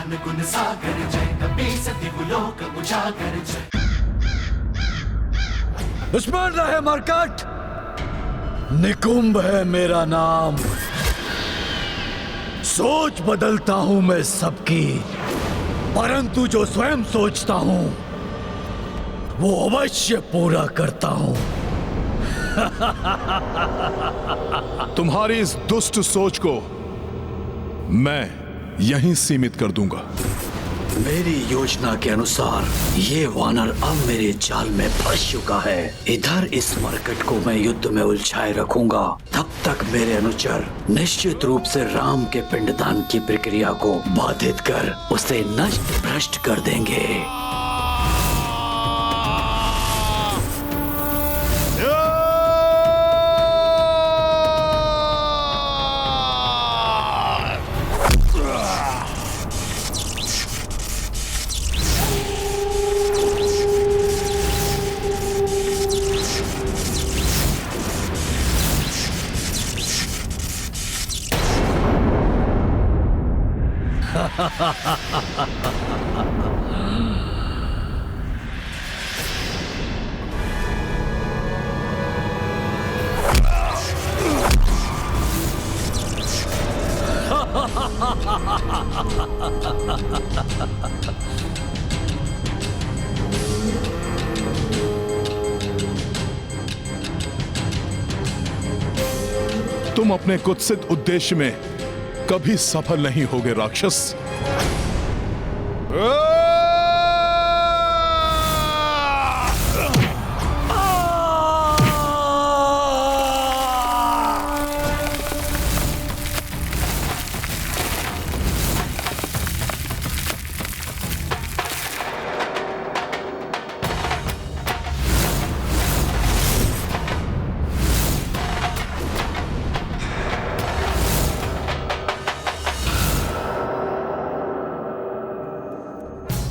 ज्ञान गुण सागर जय कपी सती लोक उजागर जय। दुश्मन रहे मरकट, निकुंभ है मेरा नाम। सोच बदलता हूं मैं सबकी, परंतु जो स्वयं सोचता हूं वो अवश्य पूरा करता हूं। तुम्हारी इस दुष्ट सोच को मैं यहीं सीमित कर दूंगा। मेरी योजना के अनुसार ये वानर अब मेरे जाल में फंस चुका है। इधर इस मरकट को मैं युद्ध में उलझाए रखूंगा, तब तक मेरे अनुचर निश्चित रूप से राम के पिंडदान की प्रक्रिया को बाधित कर उसे नष्ट भ्रष्ट कर देंगे। तुम अपने कुत्सित उद्देश्य में कभी सफल नहीं होगे राक्षस।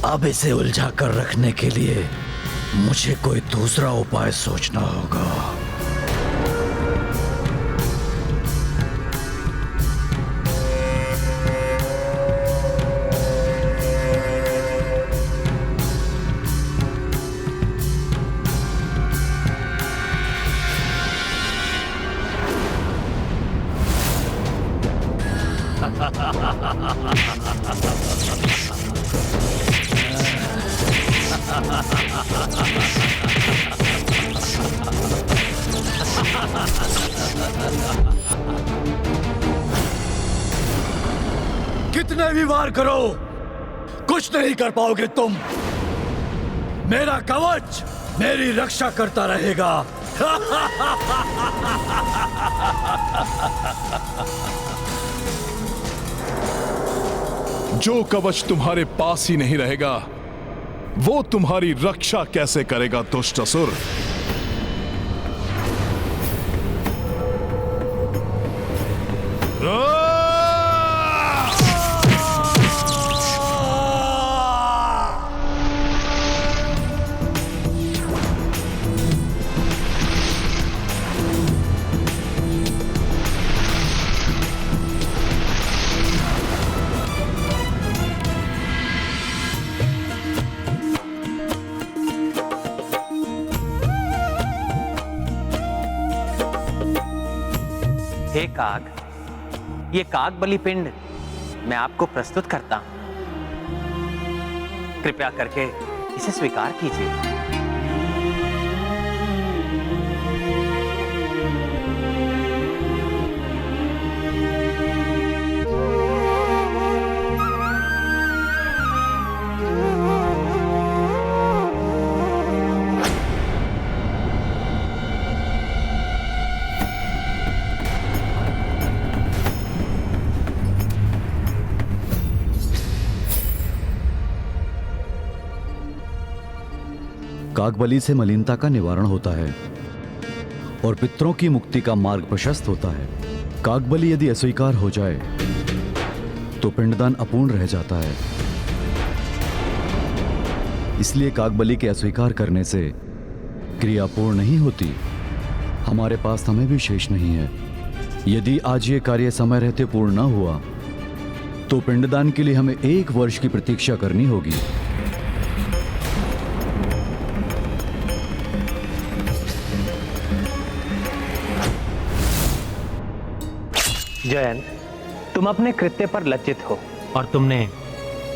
अब इसे उलझा कर रखने के लिए मुझे कोई दूसरा उपाय सोचना होगा। कितने भी वार करो, कुछ नहीं कर पाओगे तुम। मेरा कवच मेरी रक्षा करता रहेगा। जो कवच तुम्हारे पास ही नहीं रहेगा वो तुम्हारी रक्षा कैसे करेगा दुष्ट असुर। हे काग, ये काग बलि पिंड मैं आपको प्रस्तुत करता हूं। कृपया करके इसे स्वीकार कीजिए। कागबली से मलिनता का निवारण होता है और पितरों की मुक्ति का मार्ग प्रशस्त होता है। कागबली यदि अस्वीकार हो जाए तो पिंडदान अपूर्ण रह जाता है। इसलिए कागबली के अस्वीकार करने से क्रिया पूर्ण नहीं होती। हमारे पास समय भी शेष नहीं है। यदि आज ये कार्य समय रहते पूर्ण न हुआ तो पिंडदान के लिए हमें 1 वर्ष की प्रतीक्षा करनी होगी। जयंत, तुम अपने कृत्य पर लज्जित हो और तुमने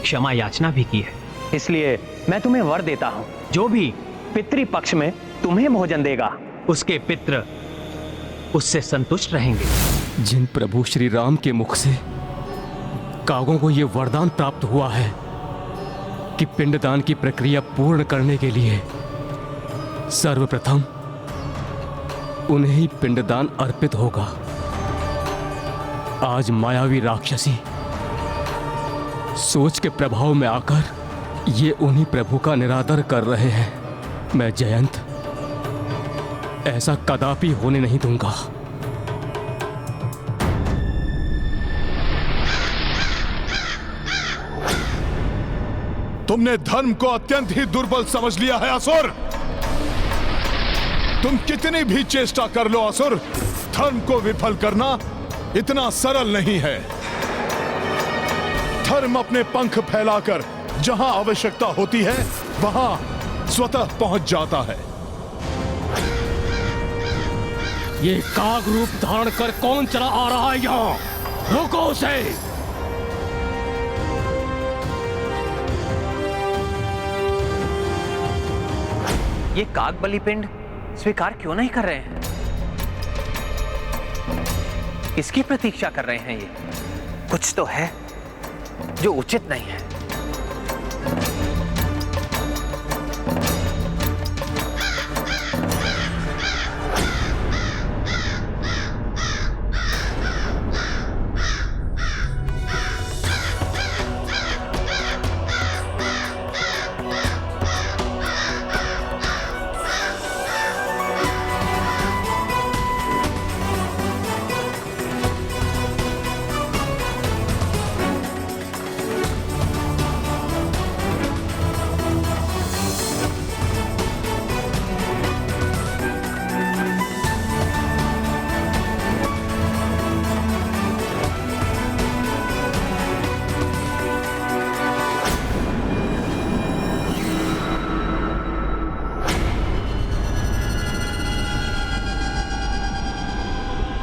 क्षमा याचना भी की है। इसलिए मैं तुम्हें वर देता हूं, जो भी पितृपक्ष में तुम्हें भोजन देगा उसके पितृ उससे संतुष्ट रहेंगे। जिन प्रभु श्री राम के मुख से कागों को यह वरदान प्राप्त हुआ है कि पिंडदान की प्रक्रिया पूर्ण करने के लिए सर्वप्रथम उन्हें ही पिंडदान अर्पित होगा, आज मायावी राक्षसी सोच के प्रभाव में आकर ये उन्हीं प्रभु का निरादर कर रहे हैं। मैं जयंत ऐसा कदापि होने नहीं दूंगा। तुमने धर्म को अत्यंत ही दुर्बल समझ लिया है असुर। तुम कितनी भी चेष्टा कर लो असुर, धर्म को विफल करना इतना सरल नहीं है। धर्म अपने पंख फैलाकर जहां आवश्यकता होती है वहां स्वतः पहुंच जाता है। ये काग रूप धारण कर कौन चला आ रहा है यहाँ? रोको उसे। ये काग बलि पिंड स्वीकार क्यों नहीं कर रहे हैं? किसकी प्रतीक्षा कर रहे हैं? ये कुछ तो है जो उचित नहीं है।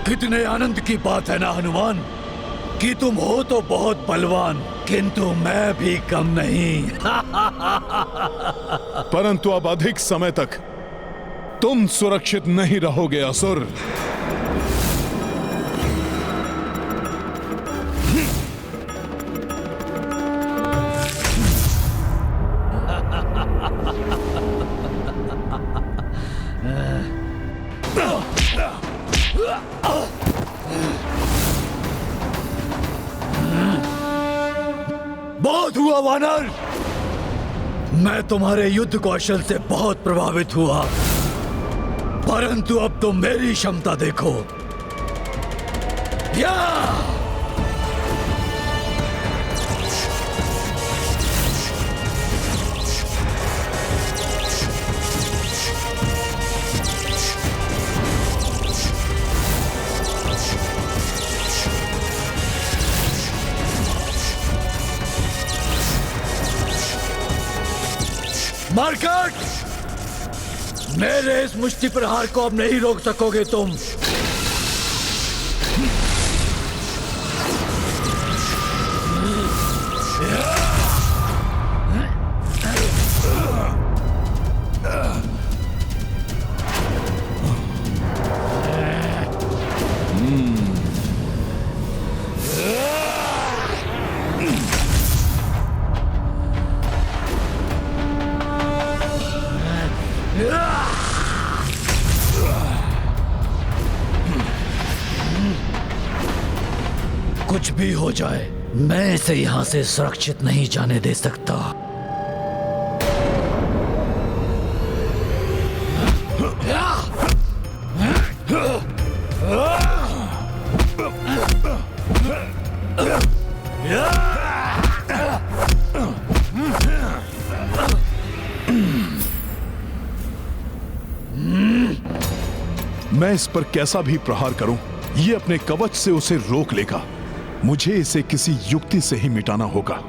कितने आनंद की बात है ना हनुमान कि तुम हो तो बहुत बलवान, किंतु मैं भी कम नहीं। परंतु अब अधिक समय तक तुम सुरक्षित नहीं रहोगे असुर। बहुत हुआ वानर, मैं तुम्हारे युद्ध कौशल से बहुत प्रभावित हुआ, परंतु अब तुम मेरी क्षमता देखो। या मार्कट, मेरे इस मुष्टि प्रहार को अब नहीं रोक सकोगे तुम। कुछ भी हो जाए, मैं इसे यहां से सुरक्षित नहीं जाने दे सकता। मैं इस पर कैसा भी प्रहार करूं, ये अपने कवच से उसे रोक लेगा। मुझे इसे किसी युक्ति से ही मिटाना होगा।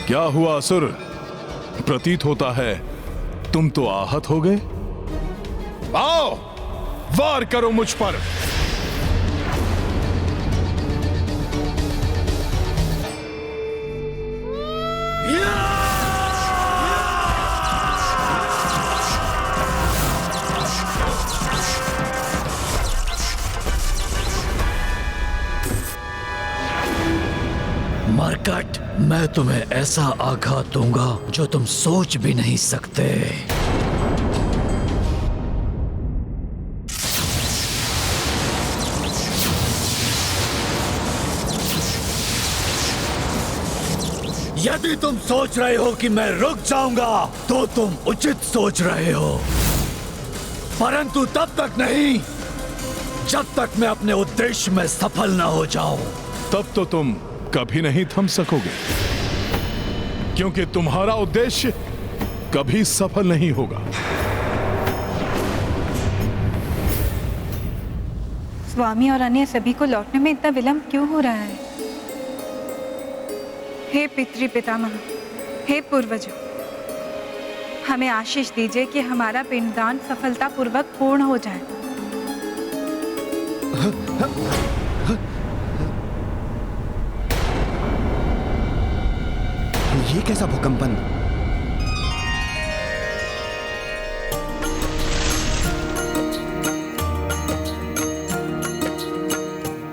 क्या हुआ असुर? प्रतीत होता है तुम तो आहत हो गए। आओ, वार करो मुझ पर। मरकट, मैं तुम्हें ऐसा आघात दूंगा जो तुम सोच भी नहीं सकते। यदि तुम सोच रहे हो कि मैं रुक जाऊंगा तो तुम उचित सोच रहे हो, परंतु तब तक नहीं जब तक मैं अपने उद्देश्य में सफल ना हो जाऊं। तब तो तुम कभी नहीं थम सकोगे, क्योंकि तुम्हारा उद्देश्य कभी सफल नहीं होगा। स्वामी और अन्य सभी को लौटने में इतना विलंब क्यों हो रहा है? हे पितृ पितामह, हे पूर्वजों, हमें आशीष दीजिए कि हमारा पिंडदान सफलतापूर्वक पूर्ण हो जाए। ये कैसा भूकंपन?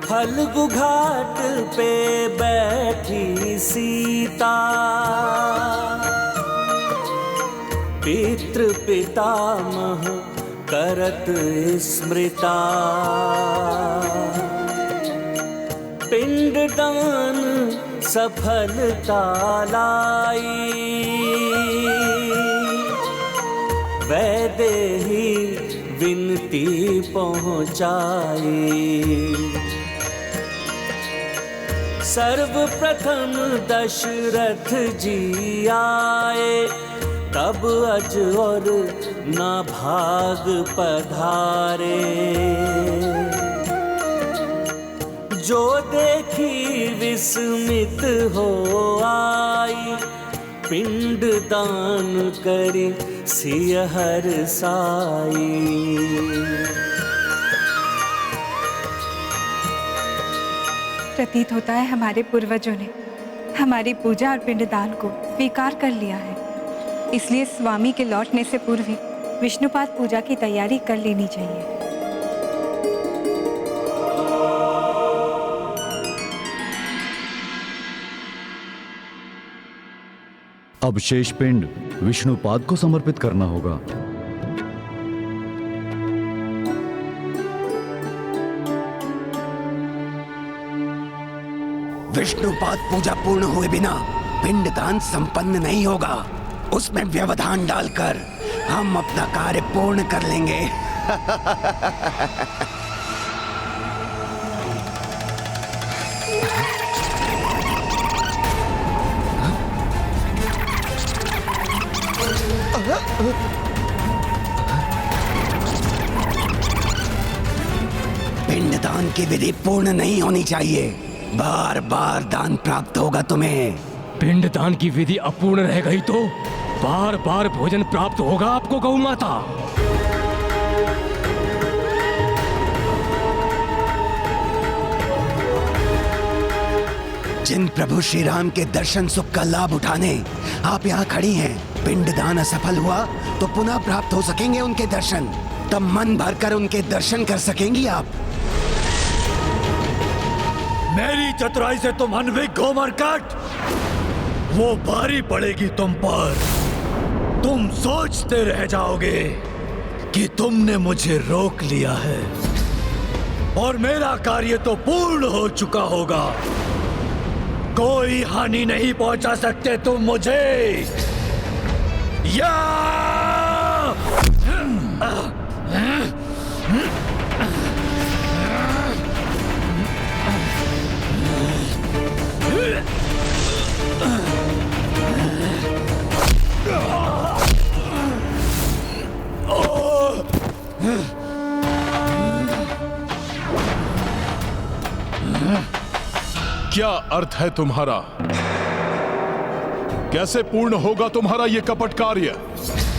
फल्गु घाट पे बैठी सीता, पितृ पितामह करत स्मृता। पिंडदान सफलता लाई, वैदेही विनती पहुंचाई। सर्वप्रथम दशरथ जी आए, तब अज और ना भाग पधारे। जो देखी विस्मित हो आई, पिंड दान करी सिय हर्षाई। प्रतीत होता है हमारे पूर्वजों ने हमारी पूजा और पिंडदान को स्वीकार कर लिया है, इसलिए स्वामी के लौटने से पूर्व ही विष्णुपाद पूजा की तैयारी कर लेनी चाहिए। अब शेष पिंड विष्णुपाद को समर्पित करना होगा। विष्णुपाद पूजा पूर्ण हुए बिना पिंडदान संपन्न नहीं होगा। उसमें व्यवधान डालकर हम अपना कार्य पूर्ण कर लेंगे। पिंडदान की विधि पूर्ण नहीं होनी चाहिए। बार बार दान प्राप्त होगा तुम्हें। पिंडदान की विधि अपूर्ण रह गई तो बार बार भोजन प्राप्त होगा आपको गौ माता। जिन प्रभु श्री राम के दर्शन सुख का लाभ उठाने आप यहाँ खड़ी हैं, पिंडदान असफल हुआ तो पुनः प्राप्त हो सकेंगे उनके दर्शन। तब मन भरकर उनके दर्शन कर सकेंगी आप। मेरी चतुराई से तुम अनभिज्ञ हो मरकट। वो भारी पड़ेगी तुम पर। तुम सोचते रह जाओगे कि तुमने मुझे रोक लिया है और मेरा कार्य तो पूर्ण हो चुका होगा। कोई हानि नहीं पहुंचा सकते तुम मुझे। या क्या अर्थ है तुम्हारा? कैसे पूर्ण होगा तुम्हारा ये कपट कार्य?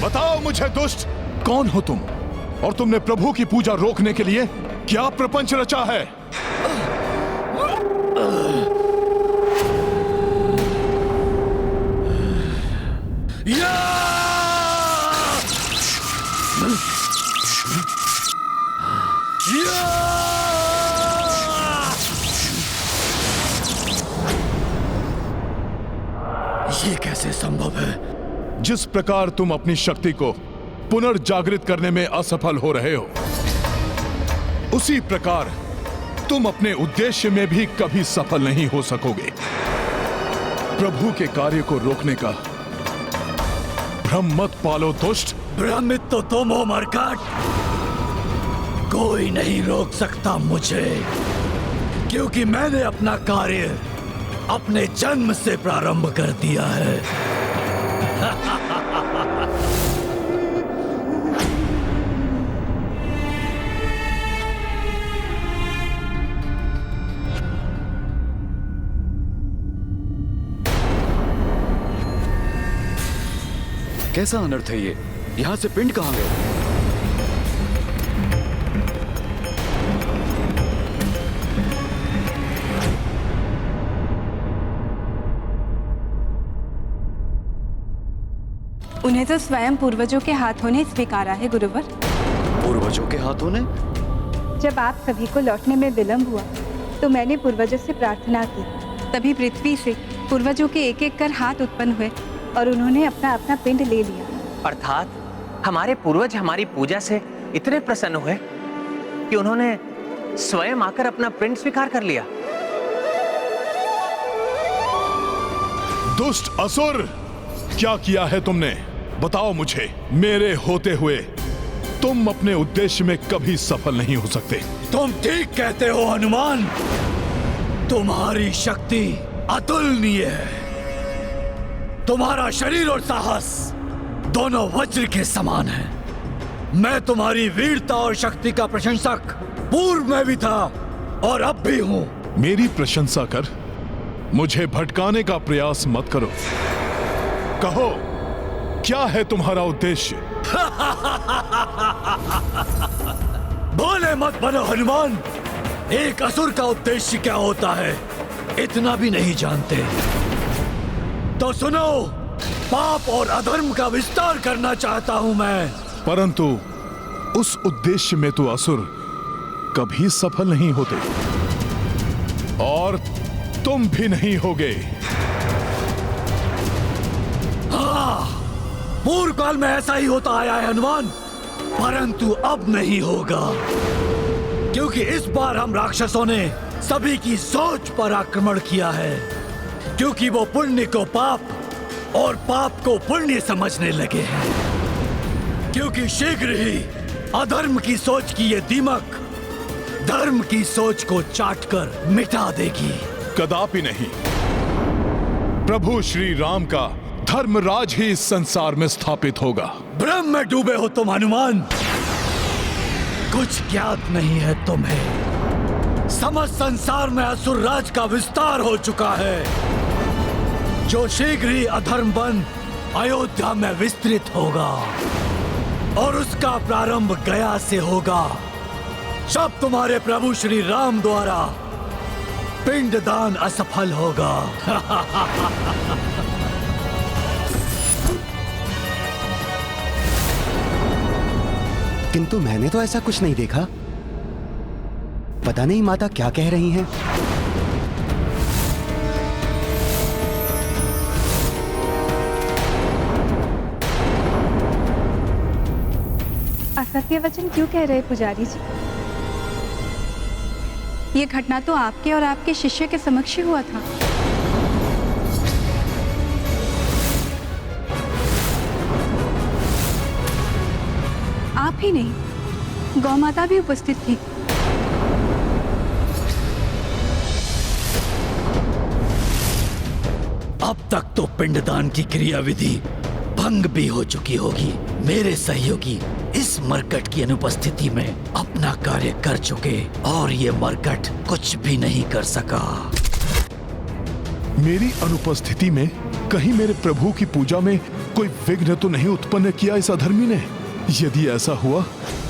बताओ मुझे दुष्ट, कौन हो तुम और तुमने प्रभु की पूजा रोकने के लिए क्या प्रपंच रचा है? ये कैसे संभव है? जिस प्रकार तुम अपनी शक्ति को पुनर्जागृत करने में असफल हो रहे हो, उसी प्रकार तुम अपने उद्देश्य में भी कभी सफल नहीं हो सकोगे। प्रभु के कार्य को रोकने का भ्रम मत पालो दुष्ट। भ्रमित तो तुम हो मरकट। कोई नहीं रोक सकता मुझे, क्योंकि मैंने अपना कार्य अपने जन्म से प्रारंभ कर दिया है। कैसा अनर्थ है ये? यहां से पिंड कहां गए? उन्हें तो स्वयं पूर्वजों के हाथों ने स्वीकारा है गुरुवर। पूर्वजों के हाथों ने? जब आप सभी को लौटने में विलंब हुआ तो मैंने पूर्वजों से प्रार्थना की। तभी पृथ्वी से पूर्वजों के एक एक कर हाथ उत्पन्न हुए और उन्होंने अपना अपना पिंड ले लिया। अर्थात हमारे पूर्वज हमारी पूजा से इतने प्रसन्न हुए कि उन्होंने स्वयं आकर अपना पिंड स्वीकार कर लिया। दुष्ट असुर, क्या किया है तुमने? बताओ मुझे। मेरे होते हुए तुम अपने उद्देश्य में कभी सफल नहीं हो सकते। तुम ठीक कहते हो हनुमान। तुम्हारी शक्ति अतुलनीय है। तुम्हारा शरीर और साहस दोनों वज्र के समान है। मैं तुम्हारी वीरता और शक्ति का प्रशंसक पूर्व में भी था और अब भी हूं। मेरी प्रशंसा कर मुझे भटकाने का प्रयास मत करो। कहो, क्या है तुम्हारा उद्देश्य? भोले मत बनो हनुमान। एक असुर का उद्देश्य क्या होता है इतना भी नहीं जानते। तो सुनो, पाप और अधर्म का विस्तार करना चाहता हूं मैं। परंतु उस उद्देश्य में तो असुर कभी सफल नहीं होते और तुम भी नहीं होगे। पूर्व काल में ऐसा ही होता आया है हनुमान, परंतु अब नहीं होगा, क्योंकि इस बार हम राक्षसों ने सभी की सोच पर आक्रमण किया है, क्योंकि वो पुण्य को पाप और पाप को पुण्य समझने लगे हैं। क्योंकि शीघ्र ही अधर्म की सोच की ये दीमक धर्म की सोच को चाटकर मिटा देगी। कदापि नहीं। प्रभु श्री राम का धर्मराज ही इस संसार में स्थापित होगा। भ्रम में डूबे हो तुम हनुमान। कुछ ज्ञात नहीं है तुम्हें। समस्त संसार में असुर राज का विस्तार हो चुका है, जो शीघ्र ही अधर्म बन अयोध्या में विस्तृत होगा और उसका प्रारंभ गया से होगा, जब तुम्हारे प्रभु श्री राम द्वारा पिंडदान असफल होगा। किंतु मैंने तो ऐसा कुछ नहीं देखा। पता नहीं माता क्या कह रही हैं। असत्य वचन क्यों कह रहे पुजारी जी? ये घटना तो आपके और आपके शिष्य के समक्ष ही हुआ था। आप ही नहीं, गौ माता भी उपस्थित थी। अब तक तो पिंडदान की क्रियाविधि भंग भी हो चुकी होगी। मेरे सहयोगी इस मरकट की अनुपस्थिति में अपना कार्य कर चुके और ये मरकट कुछ भी नहीं कर सका। मेरी अनुपस्थिति में कहीं मेरे प्रभु की पूजा में कोई विघ्न तो नहीं उत्पन्न किया इस अधर्मी ने? यदि ऐसा हुआ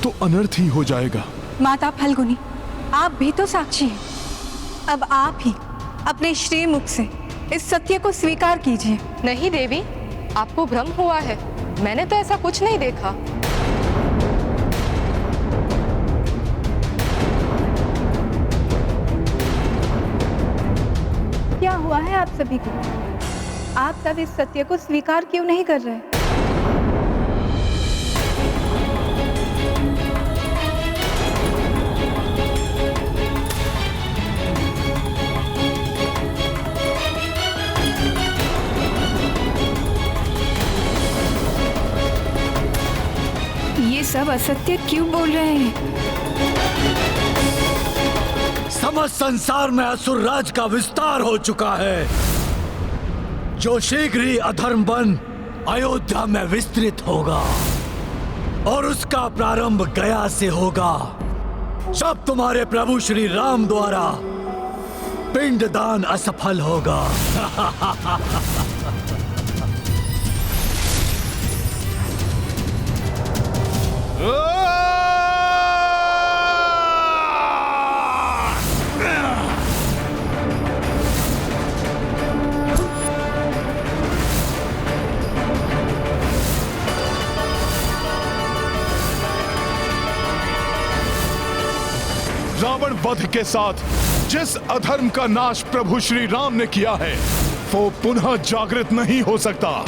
तो अनर्थ ही हो जाएगा। माता फल्गुनी, आप भी तो साक्षी हैं। अब आप ही अपने श्री मुख से इस सत्य को स्वीकार कीजिए। नहीं देवी, आपको भ्रम हुआ है। मैंने तो ऐसा कुछ नहीं देखा। क्या हुआ है आप सभी को? आप सब इस सत्य को स्वीकार क्यों नहीं कर रहे? ये सब असत्य क्यों बोल रहे हैं? समस्त संसार में असुर राज का विस्तार हो चुका है, जो शीघ्र ही अधर्म बन अयोध्या में विस्तृत होगा और उसका प्रारंभ गया से होगा, जब तुम्हारे प्रभु श्री राम द्वारा पिंडदान असफल होगा। रावण वध के साथ जिस अधर्म का नाश प्रभु श्री राम ने किया है, वो पुनः जागृत नहीं हो सकता।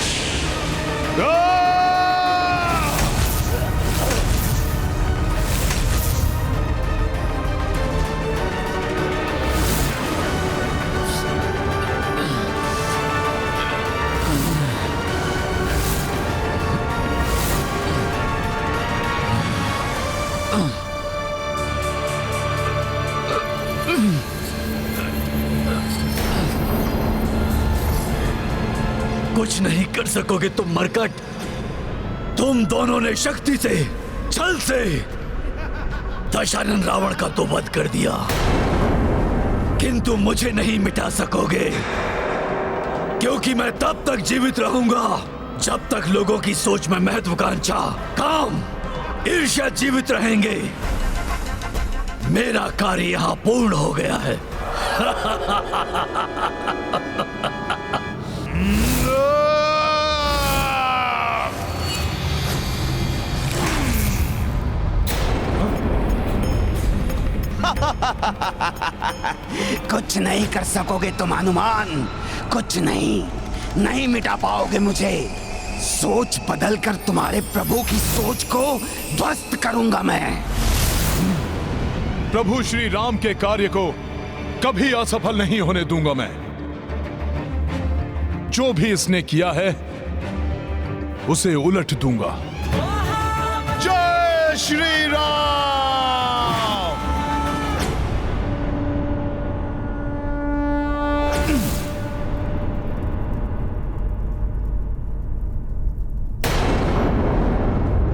कुछ नहीं कर सकोगे तुम मरकट। तुम दोनों ने शक्ति से, छल से दशानन रावण का तो वध कर दिया, किंतु मुझे नहीं मिटा सकोगे, क्योंकि मैं तब तक जीवित रहूंगा जब तक लोगों की सोच में महत्वाकांक्षा, काम, ईर्ष्या जीवित रहेंगे। मेरा कार्य यहां पूर्ण हो गया है। कुछ नहीं कर सकोगे तुम हनुमान, कुछ नहीं मिटा पाओगे मुझे। सोच बदलकर तुम्हारे प्रभु की सोच को ध्वस्त करूंगा मैं। प्रभु श्री राम के कार्य को कभी असफल नहीं होने दूंगा मैं। जो भी इसने किया है उसे उलट दूंगा। जय श्री राम।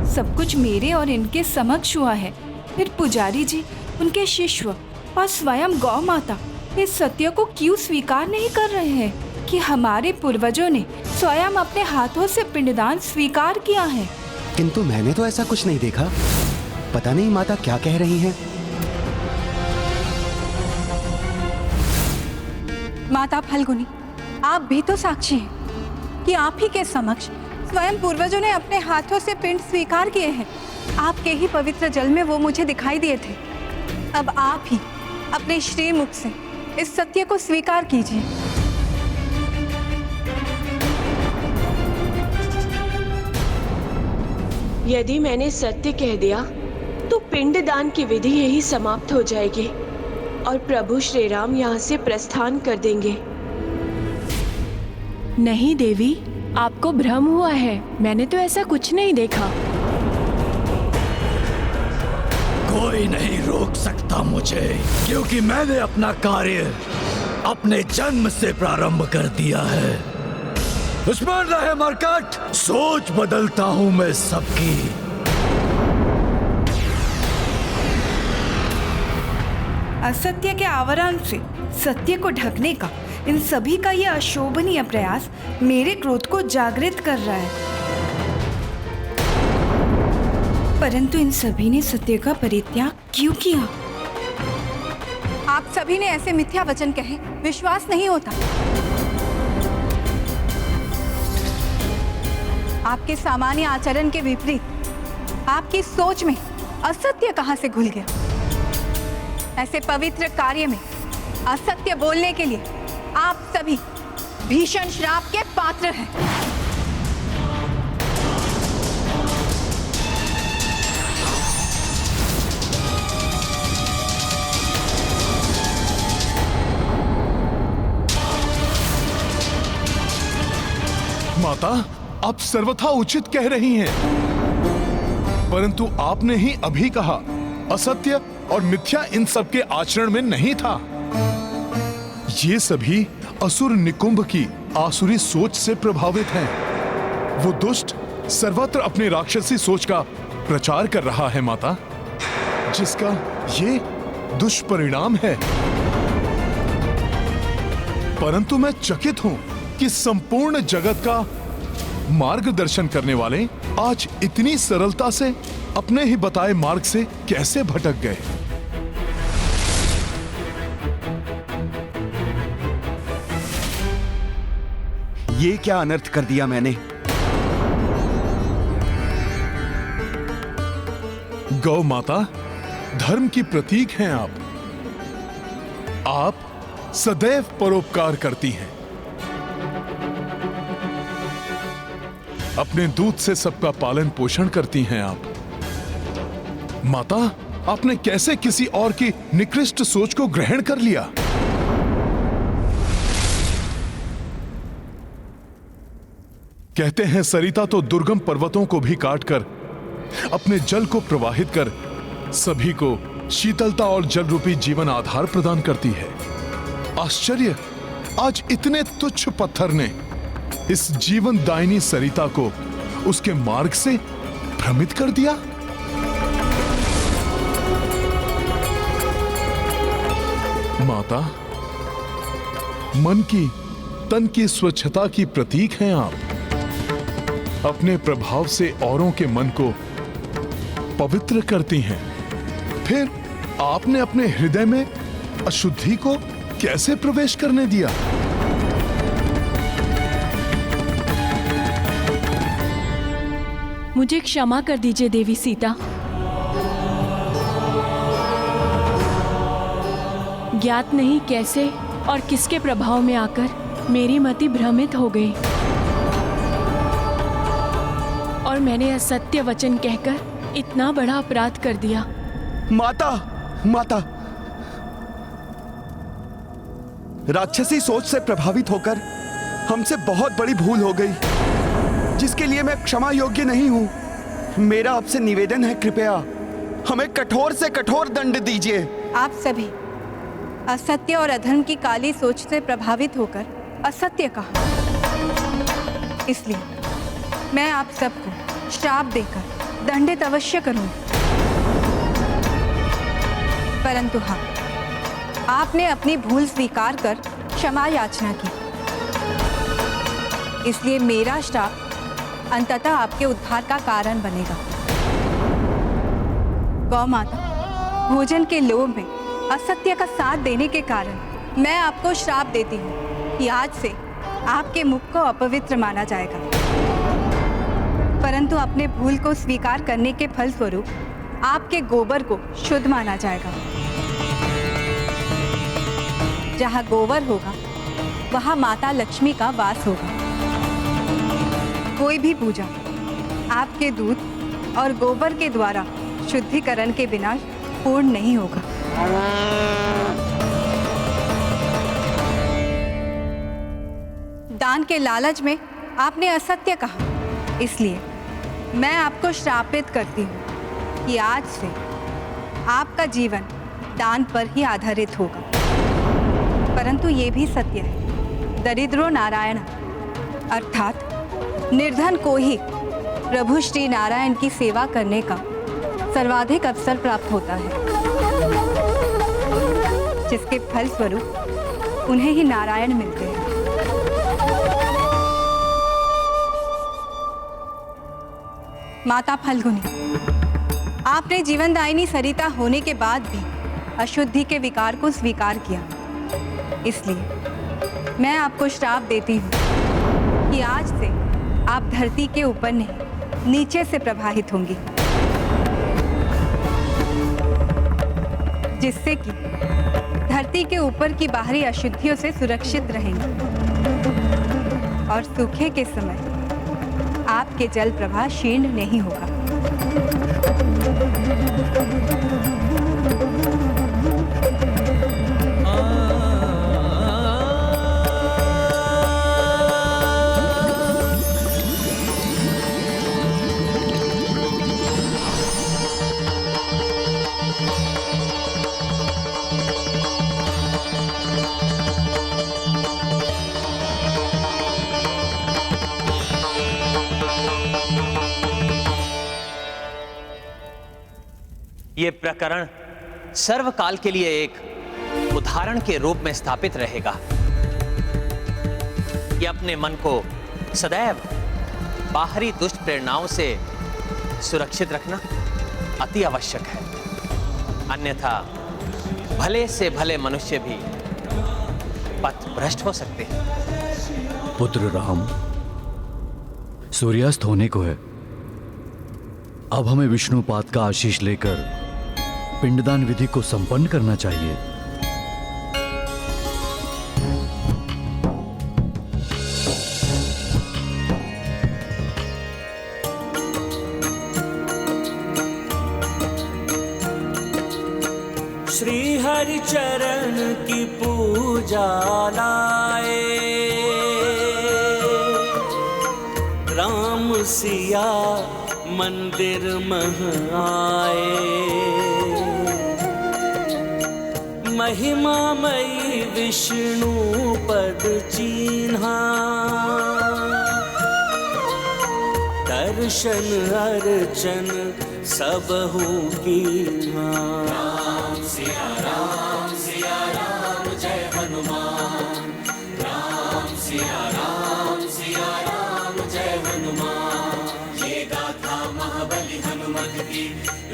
सब कुछ मेरे और इनके समक्ष हुआ है, फिर पुजारी जी, उनके शिष्य और स्वयं गौ माता इस सत्य को क्यों स्वीकार नहीं कर रहे हैं कि हमारे पूर्वजों ने स्वयं अपने हाथों से पिंडदान स्वीकार किया है? किंतु मैंने तो ऐसा कुछ नहीं देखा। पता नहीं माता क्या कह रही हैं। माता फल्गुनी, आप भी तो साक्षी हैं कि आप ही के समक्ष स्वयं पूर्वजों ने अपने हाथों से पिंड स्वीकार किए हैं। आपके ही पवित्र जल में वो मुझे दिखाई दिए थे। अब आप ही अपने श्री मुख से इस सत्य को स्वीकार कीजिए। यदि मैंने सत्य कह दिया तो पिंडदान की विधि यही समाप्त हो जाएगी और प्रभु श्री राम यहाँ से प्रस्थान कर देंगे। नहीं देवी, आपको भ्रम हुआ है, मैंने तो ऐसा कुछ नहीं देखा। कोई नहीं रोक सकता मुझे, क्योंकि मैंने अपना कार्य अपने जन्म से प्रारंभ कर दिया है। दुश्मन रहे मरकट, सोच बदलता हूं मैं सबकी। असत्य के आवरण से सत्य को ढकने का इन सभी का यह अशोभनीय प्रयास मेरे क्रोध को जागृत कर रहा है, परंतु इन सभी ने सत्य का परित्याग क्यों किया? आप सभी ने ऐसे मिथ्या वचन कहे, विश्वास नहीं होता। आपके सामान्य आचरण के विपरीत आपकी सोच में असत्य कहां से घुल गया? ऐसे पवित्र कार्य में असत्य बोलने के लिए आप सभी भीषण श्राप के पात्र हैं। माता, आप सर्वथा उचित कह रही हैं, परंतु आपने ही अभी कहा असत्य और मिथ्या इन सब के आचरण में नहीं था। ये सभी असुर निकुंभ की आसुरी सोच से प्रभावित हैं। वो दुष्ट सर्वत्र अपनी राक्षसी सोच का प्रचार कर रहा है माता, जिसका ये दुष्परिणाम है। परंतु मैं चकित हूं कि संपूर्ण जगत का मार्गदर्शन करने वाले आज इतनी सरलता से अपने ही बताए मार्ग से कैसे भटक गए। ये क्या अनर्थ कर दिया मैंने? गौ माता, धर्म की प्रतीक हैं आप। आप सदैव परोपकार करती हैं। अपने दूध से सबका पालन पोषण करती हैं आप। माता, आपने कैसे किसी और की निकृष्ट सोच को ग्रहण कर लिया? कहते हैं सरिता तो दुर्गम पर्वतों को भी काटकर अपने जल को प्रवाहित कर सभी को शीतलता और जल रूपी जीवन आधार प्रदान करती है। आश्चर्य, आज इतने तुच्छ पत्थर ने इस जीवन दायिनी सरिता को उसके मार्ग से भ्रमित कर दिया। माता, मन की तन की स्वच्छता की प्रतीक हैं आप। अपने प्रभाव से औरों के मन को पवित्र करती हैं। फिर आपने अपने हृदय में अशुद्धि को कैसे प्रवेश करने दिया? मुझे क्षमा कर दीजिए देवी सीता। ज्ञात नहीं कैसे और किसके प्रभाव में आकर मेरी मति भ्रमित हो गई और मैंने असत्य वचन कहकर इतना बड़ा अपराध कर दिया। माता, माता, राक्षसी सोच से प्रभावित होकर हमसे बहुत बड़ी भूल हो गई, जिसके लिए मैं क्षमा योग्य नहीं हूं। मेरा आपसे निवेदन है, कृपया हमें कठोर से कठोर दंड दीजिए। आप सभी असत्य और अधर्म की काली सोच से प्रभावित होकर असत्य कहा, इसलिए मैं आप सबको श्राप देकर दंडित अवश्य करूंगी। परंतु हाँ, आपने अपनी भूल स्वीकार कर क्षमा याचना की, इसलिए मेरा श्राप अंततः आपके उद्धार का कारण बनेगा। गौ माता, भोजन के लोभ में असत्य का साथ देने के कारण मैं आपको श्राप देती हूँ कि आज से आपके मुख को अपवित्र माना जाएगा, परंतु अपने भूल को स्वीकार करने के फलस्वरूप आपके गोबर को शुद्ध माना जाएगा। जहाँ गोबर होगा वहाँ माता लक्ष्मी का वास होगा। कोई भी पूजा आपके दूध और गोबर के द्वारा शुद्धिकरण के बिना पूर्ण नहीं होगा। दान के लालच में आपने असत्य कहा, इसलिए मैं आपको श्रापित करती हूँ कि आज से आपका जीवन दान पर ही आधारित होगा। परंतु ये भी सत्य है, दरिद्रो नारायण अर्थात निर्धन को ही प्रभु श्री नारायण की सेवा करने का सर्वाधिक अवसर प्राप्त होता है, जिसके फल स्वरूप उन्हें ही नारायण मिलते हैं। माता फल्गुनी, आपने जीवनदायिनी सरिता होने के बाद भी अशुद्धि के विकार को स्वीकार किया, इसलिए मैं आपको श्राप देती हूँ कि आज से आप धरती के ऊपर नहीं नीचे से प्रवाहित होंगी, जिससे कि धरती के ऊपर की बाहरी अशुद्धियों से सुरक्षित रहेंगी और सूखे के समय आपके जल प्रवाह क्षीण नहीं होगा। ये प्रकरण सर्वकाल के लिए एक उदाहरण के रूप में स्थापित रहेगा कि अपने मन को सदैव बाहरी दुष्ट प्रेरणाओं से सुरक्षित रखना अति आवश्यक है, अन्यथा भले से भले मनुष्य भी पथ भ्रष्ट हो सकते हैं। पुत्र राम, सूर्यास्त होने को है। अब हमें विष्णुपाद का आशीष लेकर पिंडदान विधि को संपन्न करना चाहिए। श्री हरि चरण की पूजा लाए, राम सिया मंदिर मह आए। महिमामयी विष्णु पद चीन्हा, दर्शन अर्चन सबहु कीन्हा। राम सिया राम जय हनुमान, राम सिया राम जय हनुमान। ये गाथा महाबली हनुमत की,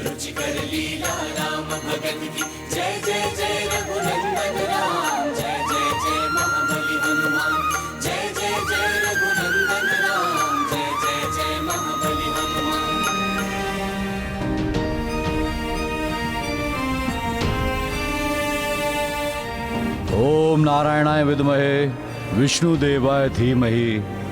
रुचिकर लीला राम भगत की। जय जय जय रघुनंदन राम, जय जय जय महाबली हनुमान। जय जय जय रघुनंदन राम, जय जय जय महाबली हनुमान। ओम नारायणाय विद्महे विष्णुदेवाय धीमहि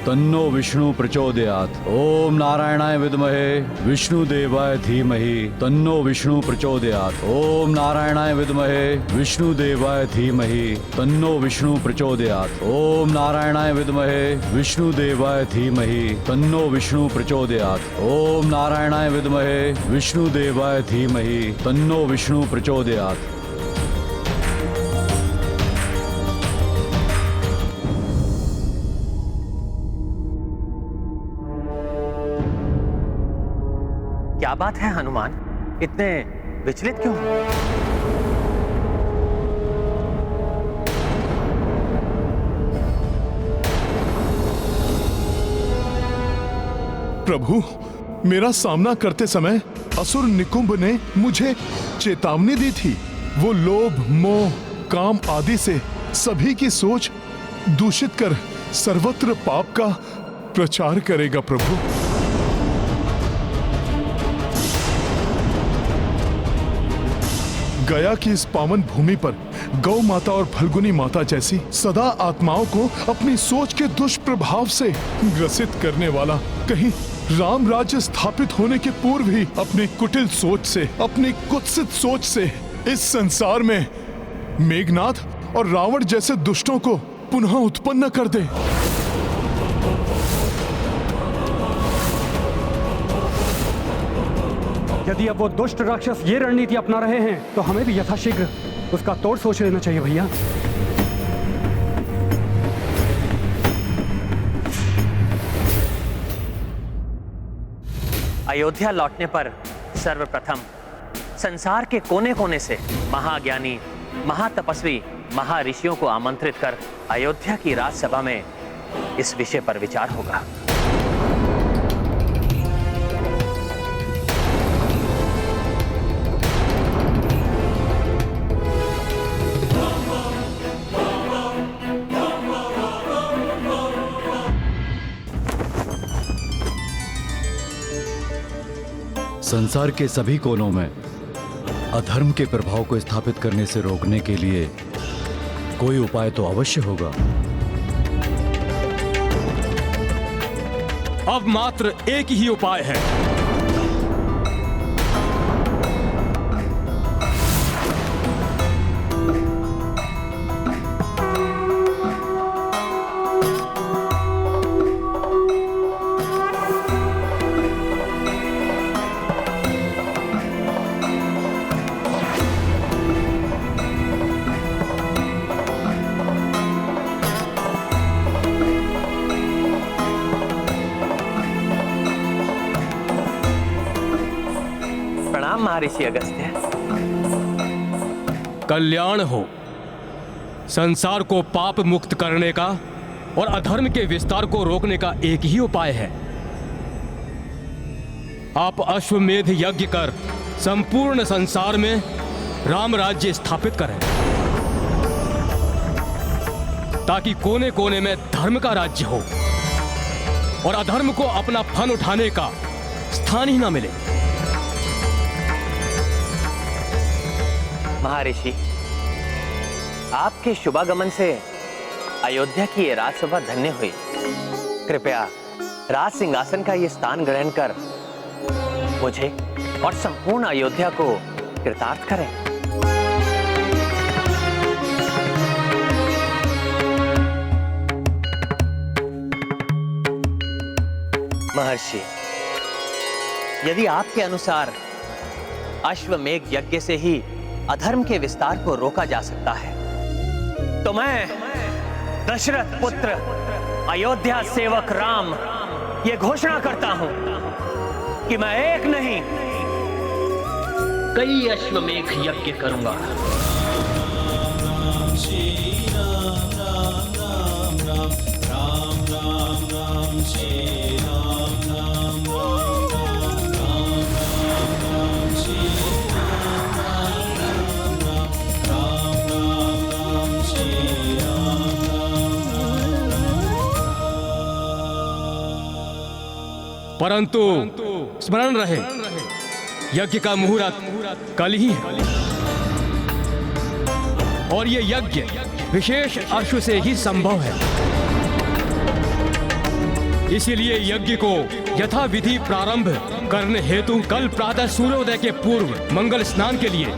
तन्नो विष्णु प्रचोदयात्। ओम नारायणाय विद्महे विष्णुदेवाय धीमहि तन्नो विष्णु प्रचोदयात्। ओम नारायणाय विद्महे विष्णुदेवाय धीमहि तन्नो विष्णु प्रचोदयात्। ओम नारायणाय विद्महे विष्णुदेवाय धीमहि तन्नो विष्णु प्रचोदयात्। ओम नारायणाय विद्महे विष्णुदेवाय धीमहि तन्नो विष्णु प्रचोदयात्। क्या बात है हनुमान, इतने विचलित क्यों? प्रभु, मेरा सामना करते समय असुर निकुंभ ने मुझे चेतावनी दी थी। वो लोभ, मोह, काम आदि से सभी की सोच दूषित कर सर्वत्र पाप का प्रचार करेगा। प्रभु, गया की इस पावन भूमि पर गौ माता और फल्गुनी माता जैसी सदा आत्माओं को अपनी सोच के दुष्प्रभाव से ग्रसित करने वाला कहीं राम राज्य स्थापित होने के पूर्व ही अपनी कुटिल सोच से, अपनी कुत्सित सोच से इस संसार में मेघनाद और रावण जैसे दुष्टों को पुनः उत्पन्न कर दे। यदि अब वो दुष्ट राक्षस ये रणनीति अपना रहे हैं तो हमें भी यथाशीघ्र उसका तोड़ सोच लेना चाहिए भैया। अयोध्या लौटने पर सर्वप्रथम संसार के कोने कोने से महाज्ञानी, महातपस्वी, महाऋषियों को आमंत्रित कर अयोध्या की राजसभा में इस विषय पर विचार होगा। संसार के सभी कोनों में अधर्म के प्रभाव को स्थापित करने से रोकने के लिए कोई उपाय तो अवश्य होगा। अब मात्र एक ही उपाय है। महर्षि अगस्त्य। कल्याण हो। संसार को पाप मुक्त करने का और अधर्म के विस्तार को रोकने का एक ही उपाय है। आप अश्वमेध यज्ञ कर संपूर्ण संसार में राम राज्य स्थापित करें, ताकि कोने कोने में धर्म का राज्य हो और अधर्म को अपना फन उठाने का स्थान ही ना मिले। महर्षि, आपके शुभागमन से अयोध्या की ये राजसभा धन्य हुई। कृपया राज सिंहासन का ये स्थान ग्रहण कर मुझे और संपूर्ण अयोध्या को कृतार्थ करें। महर्षि, यदि आपके अनुसार अश्वमेध यज्ञ से ही अधर्म के विस्तार को रोका जा सकता है, तो मैं दशरथ पुत्र अयोध्या सेवक राम ये घोषणा करता हूं कि मैं एक नहीं कई अश्वमेध यज्ञ करूंगा। परंतु स्मरण रहे, यज्ञ का मुहूर्त कल ही है और ये यज्ञ विशेष अश्व से ही संभव है। इसीलिए यज्ञ को यथा विधि प्रारंभ करने हेतु कल प्रातः सूर्योदय के पूर्व मंगल स्नान के लिए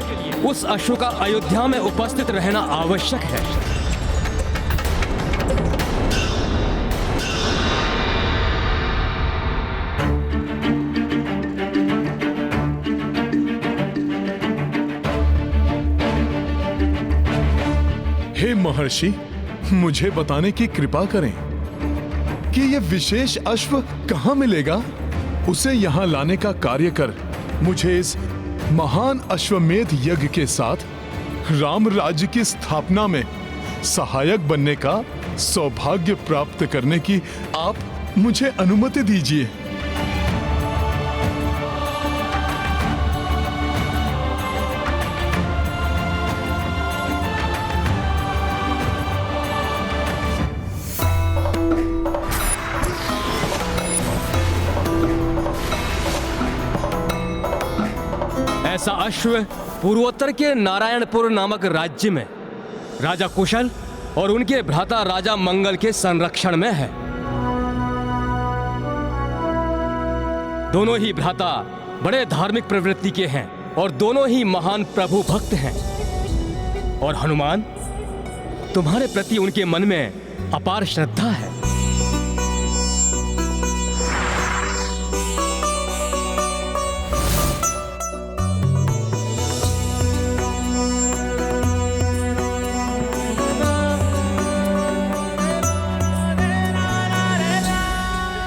उस अश्व का अयोध्या में उपस्थित रहना आवश्यक है। हे महर्षि, मुझे बताने की कृपा करें कि यह विशेष अश्व कहां मिलेगा। उसे यहां लाने का कार्य कर मुझे इस महान अश्वमेध यज्ञ के साथ राम राज्य की स्थापना में सहायक बनने का सौभाग्य प्राप्त करने की आप मुझे अनुमति दीजिए। ऐसा अश्व पूर्वोत्तर के नारायणपुर नामक राज्य में राजा कुशल और उनके भ्राता राजा मंगल के संरक्षण में है। दोनों ही भ्राता बड़े धार्मिक प्रवृत्ति के हैं और दोनों ही महान प्रभु भक्त हैं। और हनुमान, तुम्हारे प्रति उनके मन में अपार श्रद्धा है।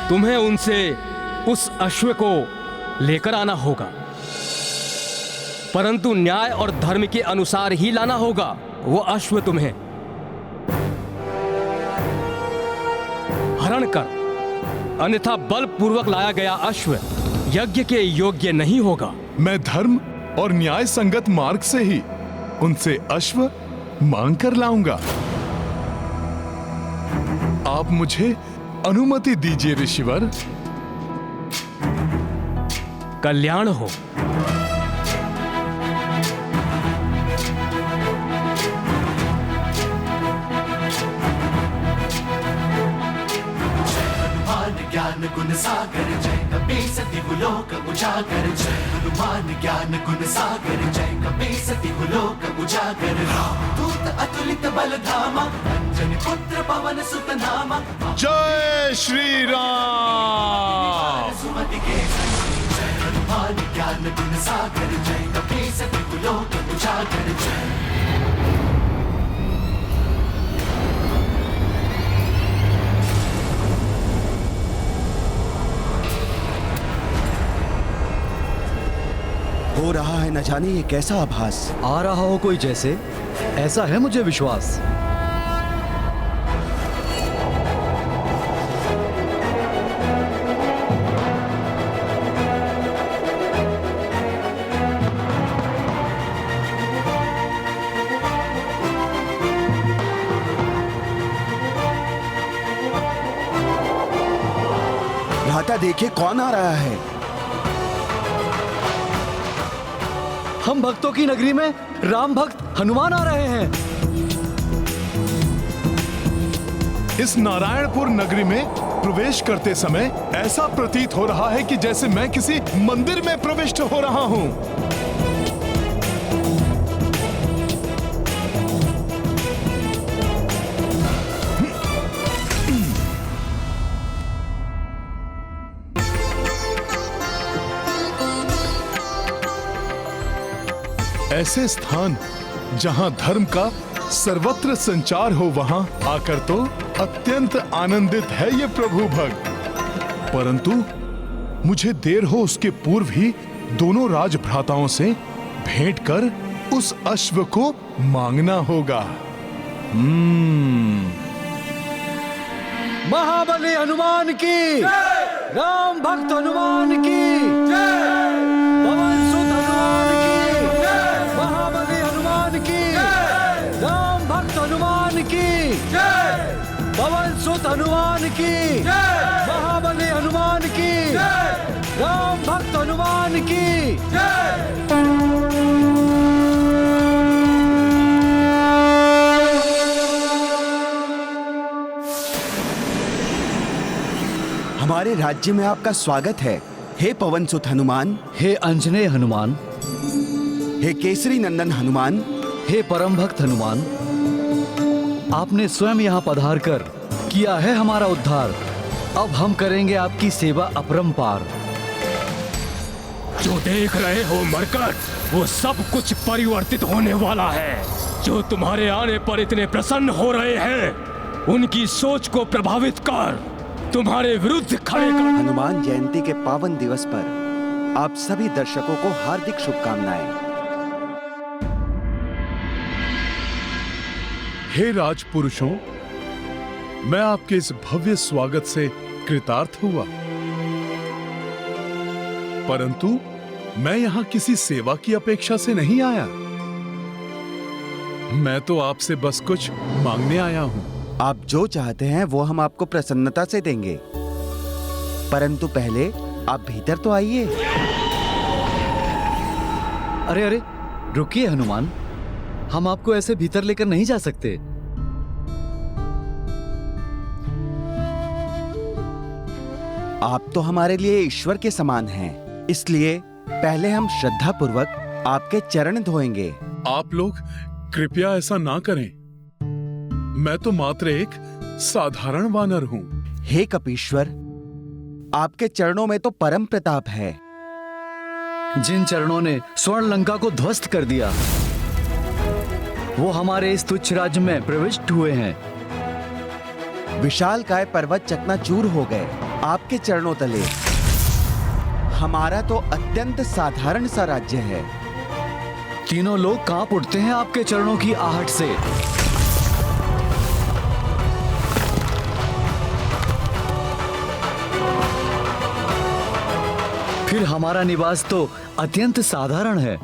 तुम्हें उनसे उस अश्व को लेकर आना होगा, परंतु न्याय और धर्म के अनुसार ही लाना होगा। वो अश्व तुम्हें हरण कर, अन्यथा बलपूर्वक लाया गया अश्व यज्ञ के योग्य नहीं होगा। मैं धर्म और न्याय संगत मार्ग से ही उनसे अश्व मांग कर लाऊंगा। आप मुझे अनुमति दीजिए ऋषिवर। कल्याण हो। ज्ञान गुण सागर जय कपीसति लोक उजागर। जय हनुमान ज्ञान गुण सागर जय कपीसति लोक उजागर। दूत अतुलित बल धामा अंजनी पुत्र पवन सुत नामा। जय श्री राम। सुमति के जय हनुमान ज्ञान गुण सागर जय कपीसति लोक उजागर। जय हो रहा है न जाने ये कैसा आभास। आ रहा हो कोई जैसे, ऐसा है मुझे विश्वास। भ्राता देखिए कौन आ रहा है। हम भक्तों की नगरी में राम भक्त हनुमान आ रहे हैं। इस नारायणपुर नगरी में प्रवेश करते समय ऐसा प्रतीत हो रहा है कि जैसे मैं किसी मंदिर में प्रविष्ट हो रहा हूं। ऐसे स्थान जहां धर्म का सर्वत्र संचार हो, वहां आकर तो अत्यंत आनंदित है ये प्रभु भक्त। परंतु मुझे देर हो उसके पूर्व ही दोनों राजभ्राताओं से भेंट कर उस अश्व को मांगना होगा। महाबली हनुमान की, राम भक्त हनुमान की, पवन सुत हनुमान की, महाबली हनुमान की, राम भक्त हनुमान की, पवन सुत हनुमान की, महाबली हनुमान की, राम भक्त हनुमान की। हमारे राज्य में आपका स्वागत है, हे पवन सुत हनुमान, हे अंजनेय हनुमान, हे केसरी नंदन हनुमान, हे परम भक्त हनुमान। आपने स्वयं यहाँ पधार कर किया है हमारा उद्धार। अब हम करेंगे आपकी सेवा अपरंपार। जो देख रहे हो मरकट, वो सब कुछ परिवर्तित होने वाला है। जो तुम्हारे आने पर इतने प्रसन्न हो रहे हैं, उनकी सोच को प्रभावित कर तुम्हारे विरुद्ध खड़े कर। हनुमान जयंती के पावन दिवस पर आप सभी दर्शकों को हार्दिक शुभकामनाएं। हे राजपुरुषों, मैं आपके इस भव्य स्वागत से कृतार्थ हुआ, परंतु मैं यहां किसी सेवा की अपेक्षा से नहीं आया। मैं तो आपसे बस कुछ मांगने आया हूं। आप जो चाहते हैं वो हम आपको प्रसन्नता से देंगे, परंतु पहले आप भीतर तो आइए। अरे अरे, रुकिए हनुमान, हम आपको ऐसे भीतर लेकर नहीं जा सकते। आप तो हमारे लिए ईश्वर के समान हैं, इसलिए पहले हम श्रद्धा पूर्वक आपके चरण धोएंगे। आप लोग कृपया ऐसा ना करें। मैं तो मात्र एक साधारण वानर हूँ। हे कपीश्वर, आपके चरणों में तो परम प्रताप है। जिन चरणों ने स्वर्ण लंका को ध्वस्त कर दिया, वो हमारे इस तुच्छ राज्य में प्रविष्ट हुए हैं। विशालकाय पर्वत चकनाचूर हो गए आपके चरणों तले। हमारा तो अत्यंत साधारण सा राज्य है। तीनों लोग कांप उठते हैं आपके चरणों की आहट से। फिर हमारा निवास तो अत्यंत साधारण है।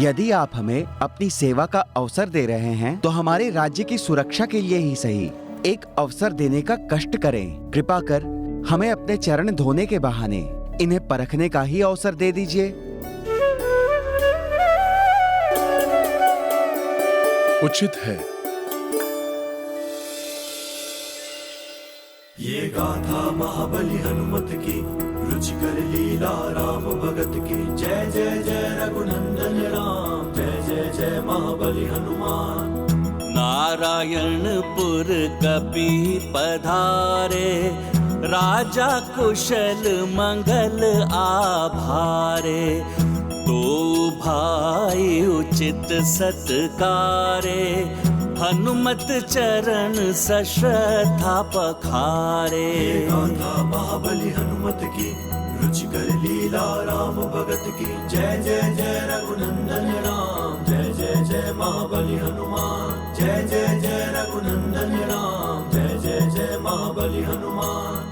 यदि आप हमें अपनी सेवा का अवसर दे रहे हैं तो हमारे राज्य की सुरक्षा के लिए ही सही एक अवसर देने का कष्ट करें। कृपा कर हमें अपने चरण धोने के बहाने इन्हें परखने का ही अवसर दे दीजिए। उचित है। ये गाथा महाबली हनुमत की, रुचिकर लीला राम भगत की। जय जय जय रघुनंदन राम, जय जय जय महाबली हनुमान। नारायणपुर कपि पधारे, राजा कुशल मंगल आभारे। दो भाई उचित सत्कारे, हनुमत चरण सश्रद्धा पखारे। गाथा महाबली हनुमत की, रुचिकर लीला राम भगत की। जय जय जय रघुनंदन राम, जय जय जय महाबली हनुमान। जय जय जय रघुनंदन राम, जय जय जय महाबली हनुमान।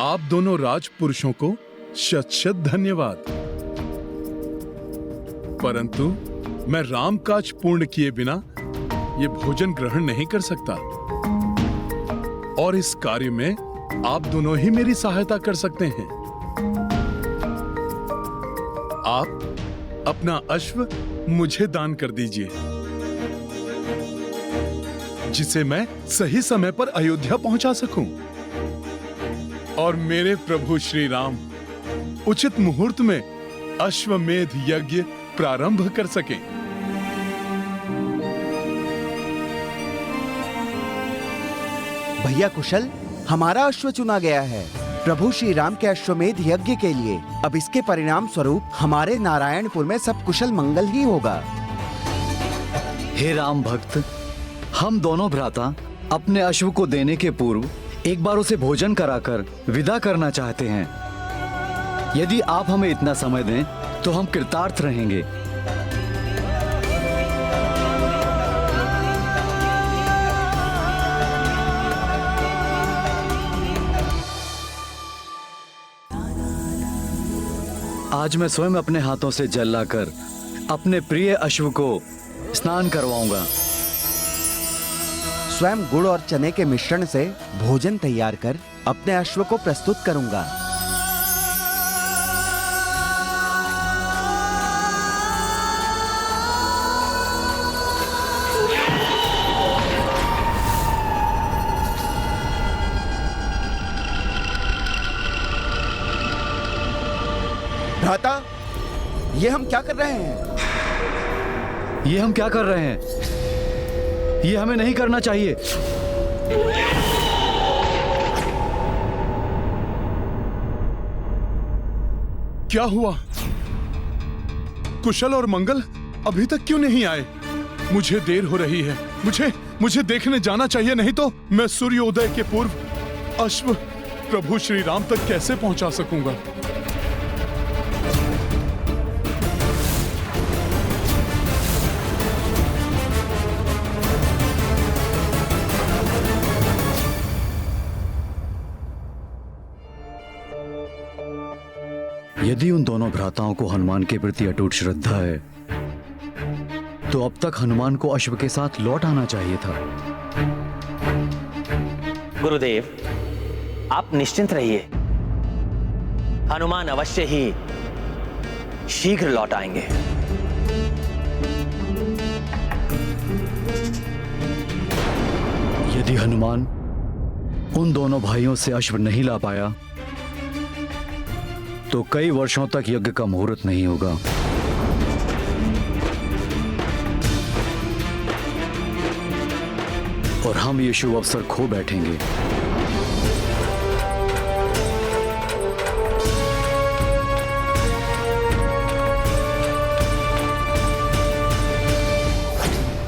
आप दोनों राजपुरुषों को शत शत धन्यवाद। परंतु मैं राम काज पूर्ण किए बिना ये भोजन ग्रहण नहीं कर सकता, और इस कार्य में आप दोनों ही मेरी सहायता कर सकते हैं। आप अपना अश्व मुझे दान कर दीजिए, जिसे मैं सही समय पर अयोध्या पहुंचा सकूं, और मेरे प्रभु श्री राम उचित मुहूर्त में अश्वमेध यज्ञ प्रारंभ कर सकें। भैया कुशल, हमारा अश्व चुना गया है प्रभु श्री राम के अश्वमेध यज्ञ के लिए। अब इसके परिणाम स्वरूप हमारे नारायणपुर में सब कुशल मंगल ही होगा। हे राम भक्त, हम दोनों भ्राता अपने अश्व को देने के पूर्व एक बार उसे भोजन कराकर विदा करना चाहते हैं। यदि आप हमें इतना समय दें तो हम कृतार्थ रहेंगे। आज मैं स्वयं अपने हाथों से जल लाकर अपने प्रिय अश्व को स्नान करवाऊंगा। स्वयं गुड़ और चने के मिश्रण से भोजन तैयार कर अपने अश्व को प्रस्तुत करूंगा। भ्राता, ये हम क्या कर रहे हैं? ये हम क्या कर रहे हैं? ये हमें नहीं करना चाहिए। क्या हुआ? कुशल और मंगल अभी तक क्यों नहीं आए? मुझे देर हो रही है। मुझे देखने जाना चाहिए, नहीं तो मैं सूर्योदय के पूर्व अश्व प्रभु श्री राम तक कैसे पहुंचा सकूंगा? यदि उन दोनों भ्राताओं को हनुमान के प्रति अटूट श्रद्धा है तो अब तक हनुमान को अश्व के साथ लौट आना चाहिए था। गुरुदेव, आप निश्चिंत रहिए, हनुमान अवश्य ही शीघ्र लौट आएंगे। यदि हनुमान उन दोनों भाइयों से अश्व नहीं ला पाया तो कई वर्षों तक यज्ञ का मुहूर्त नहीं होगा। और हम ये शुभ अवसर खो बैठेंगे।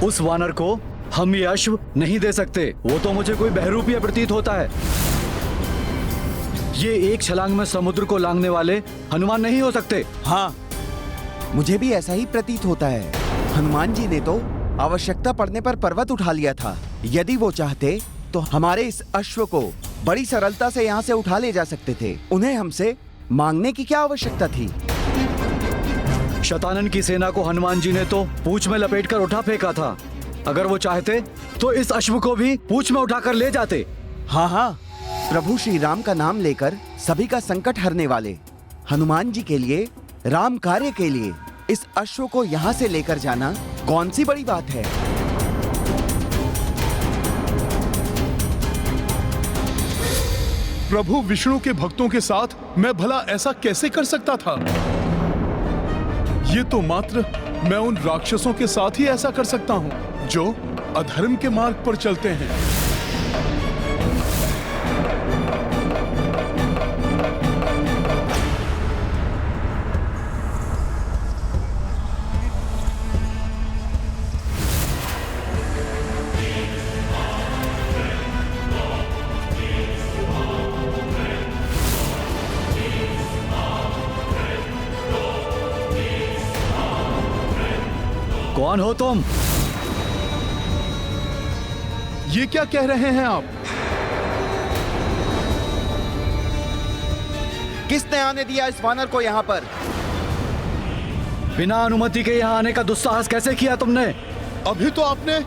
उस वानर को हम ये अश्व नहीं दे सकते। वो तो मुझे कोई बहरूपिया प्रतीत होता है। ये एक छलांग में समुद्र को लांघने वाले हनुमान नहीं हो सकते। हाँ, मुझे भी ऐसा ही प्रतीत होता है। हनुमान जी ने तो आवश्यकता पड़ने पर पर्वत उठा लिया था। यदि वो चाहते तो हमारे इस अश्व को बड़ी सरलता से यहाँ से उठा ले जा सकते थे। उन्हें हमसे मांगने की क्या आवश्यकता थी? शतानन की सेना को हनुमान जी ने तो पूंछ में लपेटकर उठा फेंका था। अगर वो चाहते तो इस अश्व को भी पूंछ में उठाकर ले जाते। हाँ हाँ, प्रभु श्री राम का नाम लेकर सभी का संकट हरने वाले हनुमान जी के लिए, राम कार्य के लिए इस अश्व को यहाँ से लेकर जाना कौन सी बड़ी बात है? प्रभु विष्णु के भक्तों के साथ मैं भला ऐसा कैसे कर सकता था? ये तो मात्र मैं उन राक्षसों के साथ ही ऐसा कर सकता हूँ जो अधर्म के मार्ग पर चलते हैं। कौन हो तुम? ये क्या कह रहे हैं आप? किसने आने दिया इस वानर को यहाँ पर? बिना अनुमति के यहाँ आने का दुस्साहस कैसे किया तुमने? अभी तो आपने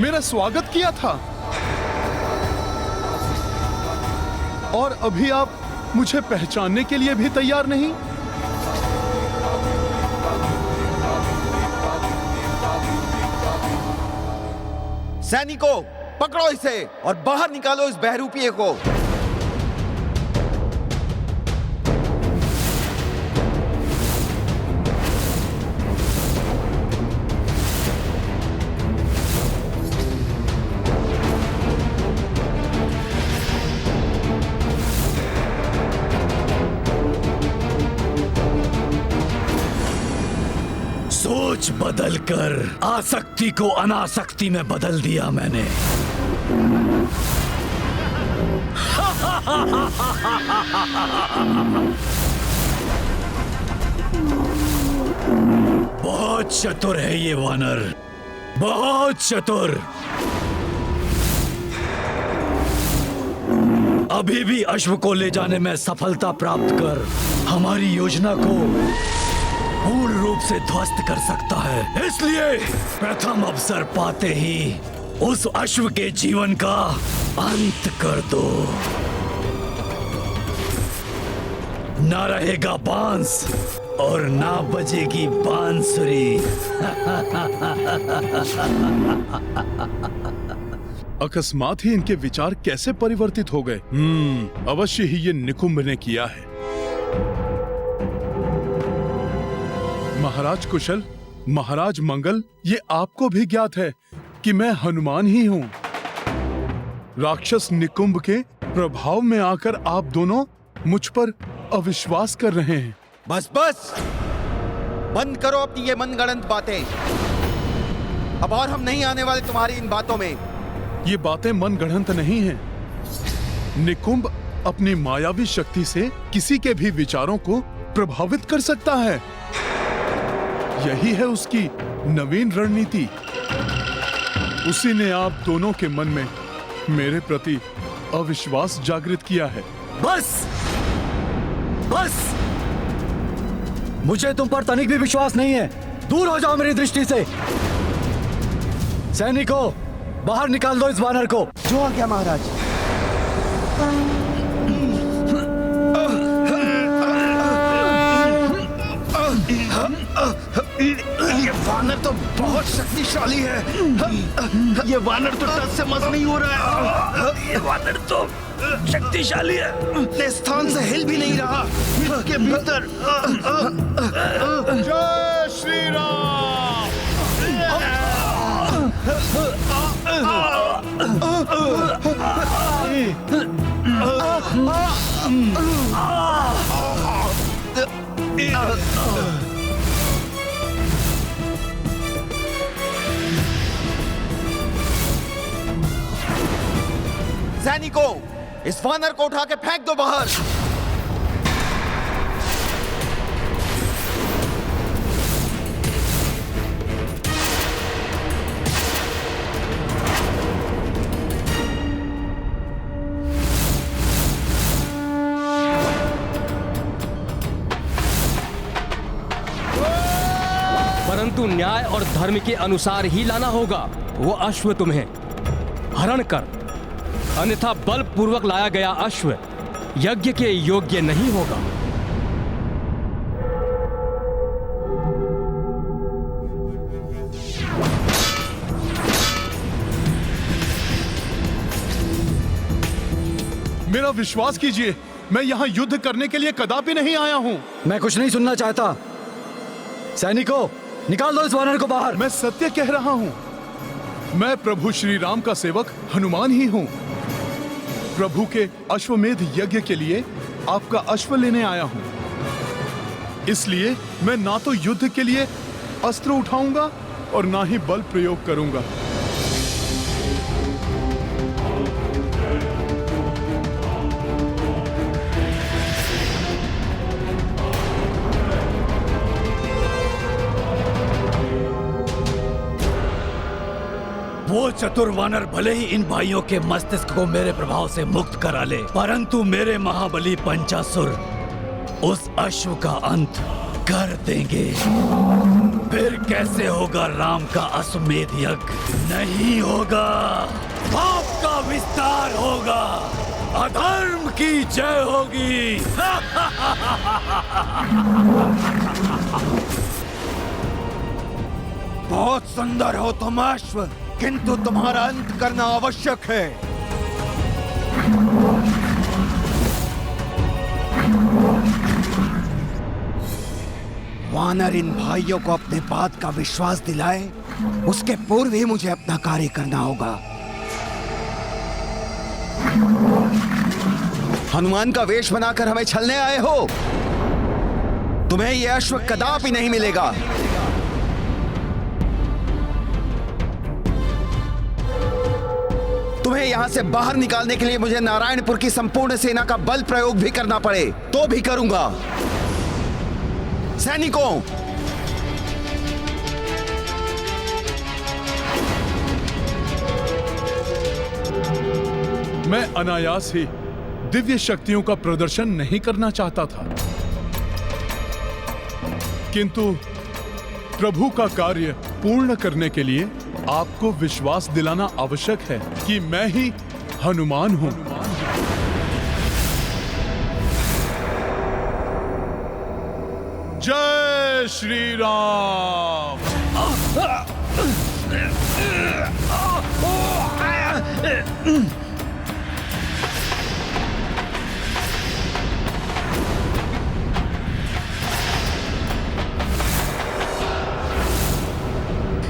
मेरा स्वागत किया था और अभी आप मुझे पहचानने के लिए भी तैयार नहीं। सैनिकों, पकड़ो इसे और बाहर निकालो इस बहरूपिये को। सोच बदलकर आसक्ति को अनासक्ति में बदल दिया मैंने। बहुत चतुर है ये वानर, बहुत चतुर। अभी भी अश्व को ले जाने में सफलता प्राप्त कर हमारी योजना को पूर्ण रूप से ध्वस्त कर सकता है। इसलिए प्रथम अवसर पाते ही उस अश्व के जीवन का अंत कर दो। ना रहेगा बांस और ना बजेगी बांसुरी। अकस्मात ही इनके विचार कैसे परिवर्तित हो गए? अवश्य ही ये निकुंभ ने किया है। महाराज कुशल, महाराज मंगल, ये आपको भी ज्ञात है कि मैं हनुमान ही हूँ। राक्षस निकुंभ के प्रभाव में आकर आप दोनों मुझ पर अविश्वास कर रहे हैं। बस बस, बंद करो अपनी ये मनगढ़ंत बातें। अब और हम नहीं आने वाले तुम्हारी इन बातों में। ये बातें मनगढ़ंत नहीं हैं। निकुंभ अपनी मायावी शक्ति से किसी के भी विचारों को प्रभावित कर सकता है। यही है उसकी नवीन रणनीति। उसी ने आप दोनों के मन में मेरे प्रति अविश्वास जागृत किया है। बस बस, मुझे तुम पर तनिक भी विश्वास नहीं है। दूर हो जाओ मेरी दृष्टि से। सैनिकों, बाहर निकाल दो इस वानर को। जो आ गया महाराज। ये वानर तो बहुत शक्तिशाली है। ये वानर तो टस से मस नहीं हो रहा है। ये वानर तो शक्तिशाली है। अपने स्थान से हिल भी नहीं रहा। इसके भीतर जय श्री राम। सैनिकों, इस वानर को उठा के फेंक दो बाहर। परंतु न्याय और धर्म के अनुसार ही लाना होगा। वो अश्व तुम्हें हरण कर, अन्यथा बलपूर्वक लाया गया अश्व यज्ञ के योग्य नहीं होगा। मेरा विश्वास कीजिए, मैं यहाँ युद्ध करने के लिए कदापि नहीं आया हूँ। मैं कुछ नहीं सुनना चाहता। सैनिकों, निकाल दो इस वानर को बाहर। मैं सत्य कह रहा हूँ। मैं प्रभु श्री राम का सेवक हनुमान ही हूँ। प्रभु के अश्वमेध यज्ञ के लिए आपका अश्व लेने आया हूँ। इसलिए मैं ना तो युद्ध के लिए अस्त्र उठाऊंगा और ना ही बल प्रयोग करूंगा। वो चतुर वानर भले ही इन भाइयों के मस्तिष्क को मेरे प्रभाव से मुक्त करा ले, परंतु मेरे महाबली पंचासुर उस अश्व का अंत कर देंगे। फिर कैसे होगा राम का अश्वमेध यज्ञ? नहीं होगा। पाप का विस्तार होगा, अधर्म की जय होगी। बहुत सुंदर हो तुम अश्व, किंतु तुम्हारा अंत करना आवश्यक है। वानर इन भाइयों को अपने बात का विश्वास दिलाए, उसके पूर्व ही मुझे अपना कार्य करना होगा। हनुमान का वेश बनाकर हमें छलने आए हो? तुम्हें यह अश्व कदापि नहीं मिलेगा। तुम्हें यहां से बाहर निकालने के लिए मुझे नारायणपुर की संपूर्ण सेना का बल प्रयोग भी करना पड़े तो भी करूंगा। सैनिकों, मैं अनायास ही दिव्य शक्तियों का प्रदर्शन नहीं करना चाहता था, किंतु प्रभु का कार्य पूर्ण करने के लिए आपको विश्वास दिलाना आवश्यक है कि मैं ही हनुमान हूं। जय श्री राम।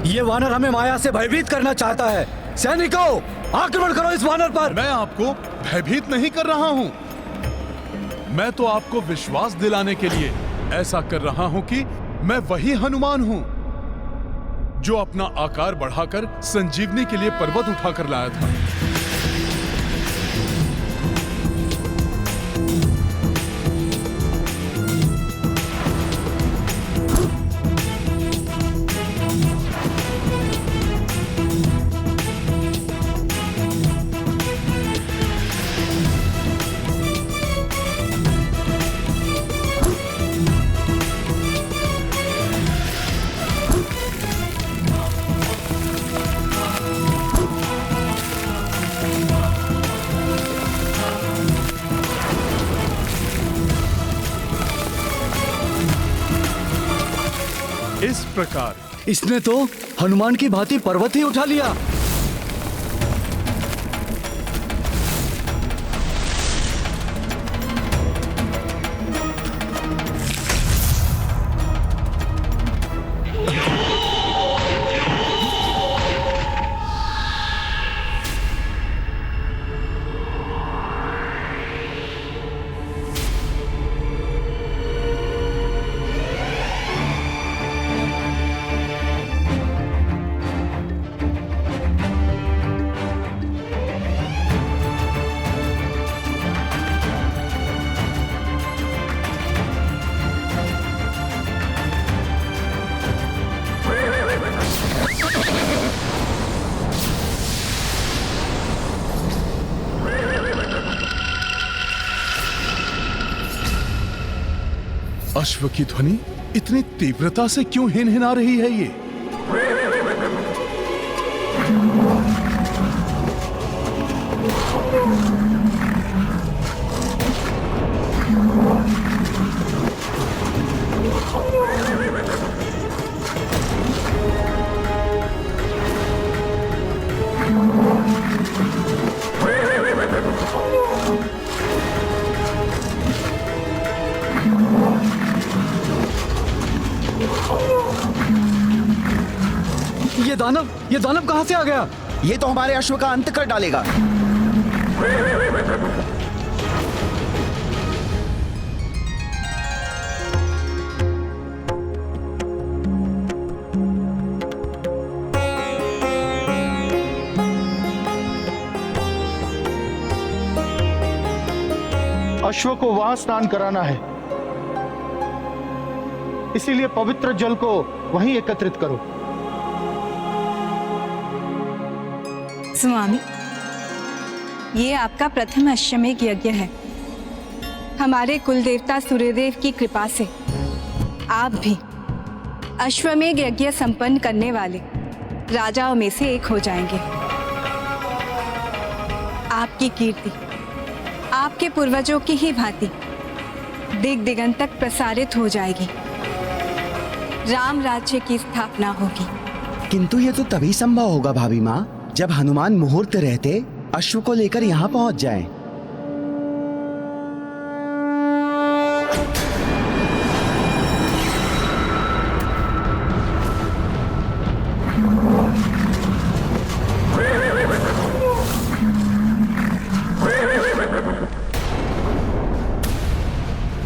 ये वानर हमें माया से भयभीत करना चाहता है। सैनिकों, आक्रमण करो इस वानर पर। मैं आपको भयभीत नहीं कर रहा हूं। मैं तो आपको विश्वास दिलाने के लिए ऐसा कर रहा हूं कि मैं वही हनुमान हूं जो अपना आकार बढ़ाकर संजीवनी के लिए पर्वत उठाकर लाया था। प्रकार? इसने तो हनुमान की भांति पर्वत ही उठा लिया। अश्व की ध्वनि इतनी तीव्रता से क्यों हिनहिना रही है ये? ये दानव कहां से आ गया? ये तो हमारे अश्व का अंत कर डालेगा। अश्व को वहां स्नान कराना है, इसीलिए पवित्र जल को वहीं एकत्रित करो। स्वामी, ये आपका प्रथम अश्वमेध यज्ञ है। हमारे कुल देवता सूर्यदेव की कृपा से आप भी अश्वमेध यज्ञ संपन्न करने वाले राजाओं में से एक हो जाएंगे। आपकी कीर्ति आपके पूर्वजों की ही भांति दिग दिगंत तक प्रसारित हो जाएगी। राम राज्य की स्थापना होगी। किंतु ये तो तभी संभव होगा भाभी माँ, जब हनुमान मुहूर्त रहते अश्व को लेकर यहाँ पहुंच जाएं।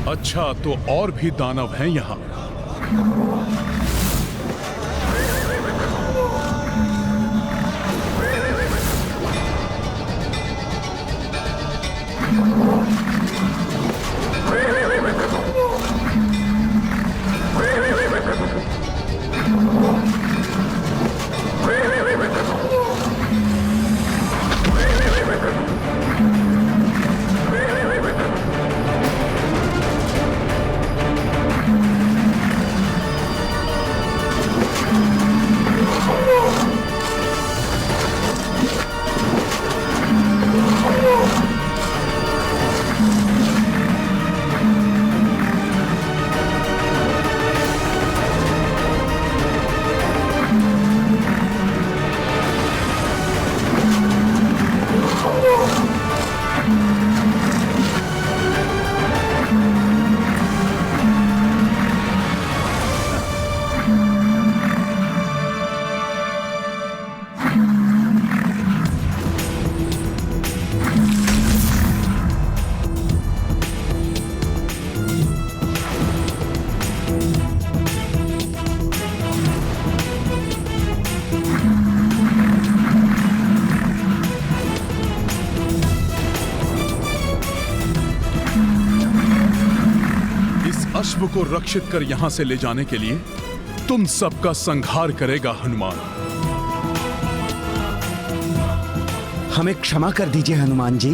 अच्छा, तो और भी दानव हैं यहाँ। अश्व को रक्षित कर यहां से ले जाने के लिए तुम सबका संहार करेगा हनुमान। हमें क्षमा कर दीजिए हनुमान जी,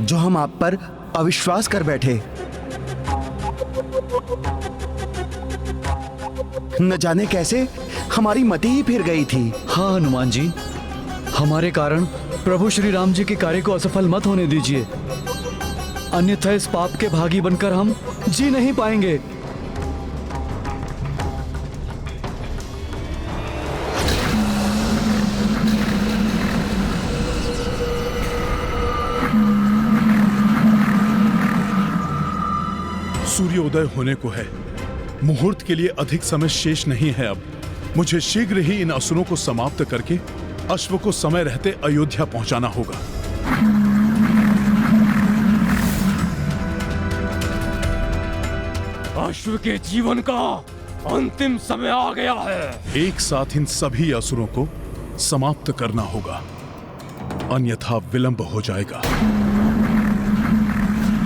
जो हम आप पर अविश्वास कर बैठे। न जाने कैसे हमारी मति ही फिर गई थी। हाँ हनुमान जी, हमारे कारण प्रभु श्री राम जी के कार्य को असफल मत होने दीजिए, अन्यथा इस पाप के भागी बनकर हम जी नहीं पाएंगे। सूर्योदय होने को है। मुहूर्त के लिए अधिक समय शेष नहीं है। अब मुझे शीघ्र ही इन असुरों को समाप्त करके अश्व को समय रहते अयोध्या पहुंचाना होगा। अश्व के जीवन का अंतिम समय आ गया है। एक साथ इन सभी असुरों को समाप्त करना होगा, अन्यथा विलंब हो जाएगा।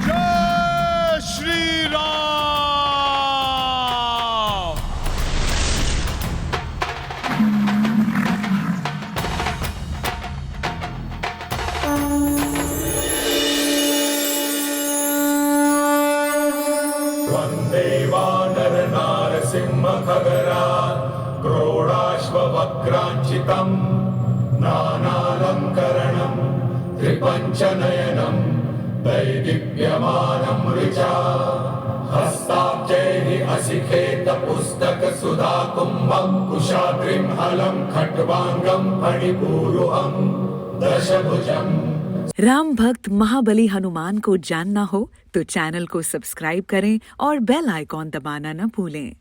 जय श्री राम। क्रोडाश्ववक्राञ्चितम् नानालङ्करणं त्रिपञ्चनयनं दैदीप्यमानं ऋचा हस्ताब्जैः असिखेतपुस्तकसुधाकुम्भं कुशाग्रिं हलं खट्वाङ्गं फणिपूरुहं दशभुजम्। राम भक्त महाबली हनुमान को जानना हो तो चैनल को सब्सक्राइब करें और बेल आइकॉन दबाना न भूलें।